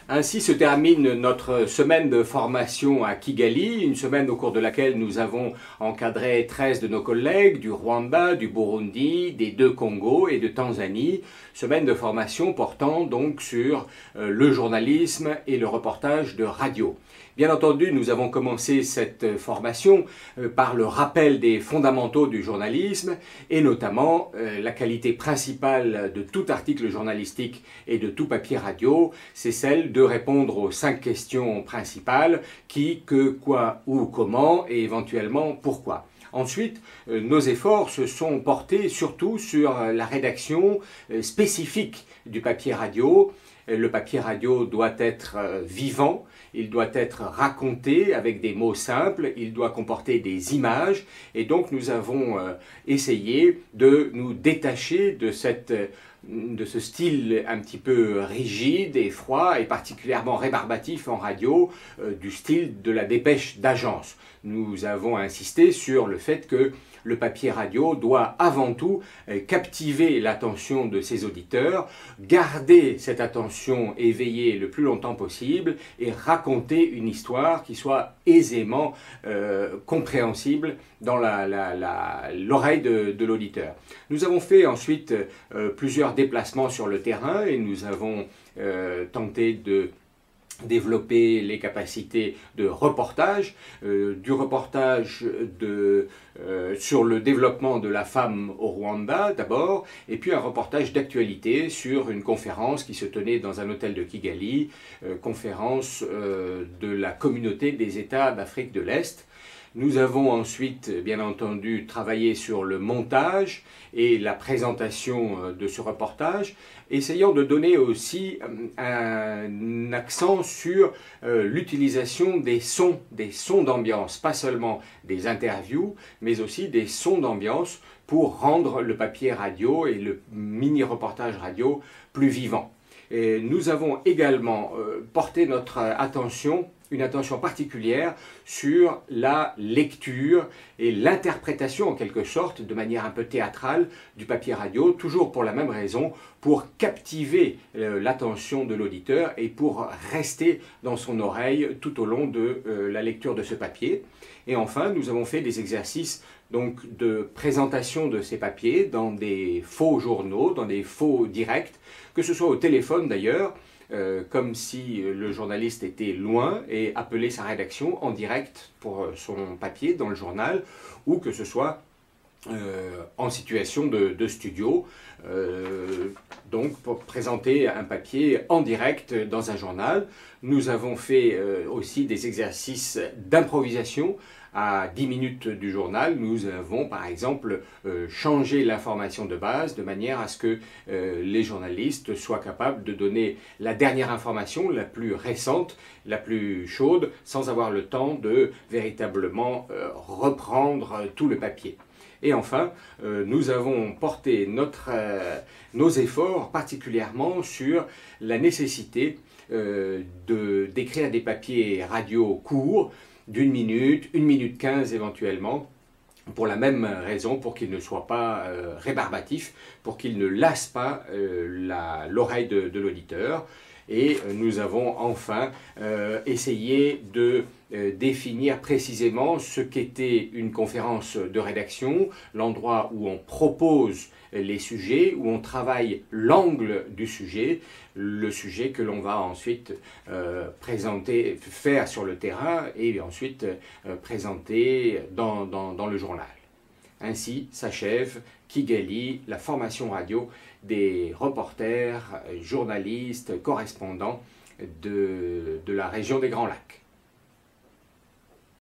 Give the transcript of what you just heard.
Ainsi se termine notre semaine de formation à Kigali, une semaine au cours de laquelle nous avons encadré 13 de nos collègues du Rwanda, du Burundi, des deux Congos et de Tanzanie. Semaine de formation portant donc sur le journalisme et le reportage de radio. Bien entendu, nous avons commencé cette formation par le rappel des fondamentaux du journalisme et notamment la qualité principale de tout article journalistique et de tout papier radio, c'est celle de répondre aux 5 questions principales: qui, que, quoi, où, comment et éventuellement pourquoi. Ensuite, nos efforts se sont portés surtout sur la rédaction spécifique du papier radio. Le papier radio doit être vivant, il doit être raconté avec des mots simples, il doit comporter des images et donc nous avons essayé de nous détacher de ce style un petit peu rigide et froid et particulièrement rébarbatif en radio, du style de la dépêche d'agence. Nous avons insisté sur le fait que le papier radio doit avant tout captiver l'attention de ses auditeurs, garder cette attention éveillée le plus longtemps possible et raconter une histoire qui soit aisément compréhensible dans l'oreille de l'auditeur. Nous avons fait ensuite plusieurs déplacements sur le terrain et nous avons tenté de développer les capacités de reportage, du reportage sur le développement de la femme au Rwanda d'abord, et puis un reportage d'actualité sur une conférence qui se tenait dans un hôtel de Kigali, conférence de la communauté des États d'Afrique de l'Est. Nous avons ensuite, bien entendu, travaillé sur le montage et la présentation de ce reportage, essayant de donner aussi un accent sur l'utilisation des sons d'ambiance, pas seulement des interviews, mais aussi des sons d'ambiance pour rendre le papier radio et le mini-reportage radio plus vivant. Et nous avons également porté notre attention, une attention particulière sur la lecture et l'interprétation en quelque sorte, de manière un peu théâtrale, du papier radio, toujours pour la même raison, pour captiver l'attention de l'auditeur et pour rester dans son oreille tout au long de la lecture de ce papier. Et enfin, nous avons fait des exercices donc de présentation de ces papiers dans des faux journaux, dans des faux directs, que ce soit au téléphone d'ailleurs, comme si le journaliste était loin et appelait sa rédaction en direct pour son papier dans le journal, ou que ce soit en situation de studio, donc pour présenter un papier en direct dans un journal. Nous avons fait aussi des exercices d'improvisation. À 10 minutes du journal, nous avons par exemple changé l'information de base de manière à ce que les journalistes soient capables de donner la dernière information, la plus récente, la plus chaude, sans avoir le temps de véritablement reprendre tout le papier. Et enfin, nous avons porté nos efforts particulièrement sur la nécessité d'écrire des papiers radio courts, d'1 minute, 1 minute 15 éventuellement, pour la même raison, pour qu'ils ne soient pas rébarbatifs, pour qu'ils ne lassent pas l'oreille de l'auditeur. Et nous avons enfin essayé de définir précisément ce qu'était une conférence de rédaction, l'endroit où on propose les sujets, où on travaille l'angle du sujet, le sujet que l'on va ensuite présenter, faire sur le terrain et ensuite présenter dans le journal. Ainsi s'achève Kigali, la formation radio des reporters, journalistes, correspondants de la région des Grands Lacs.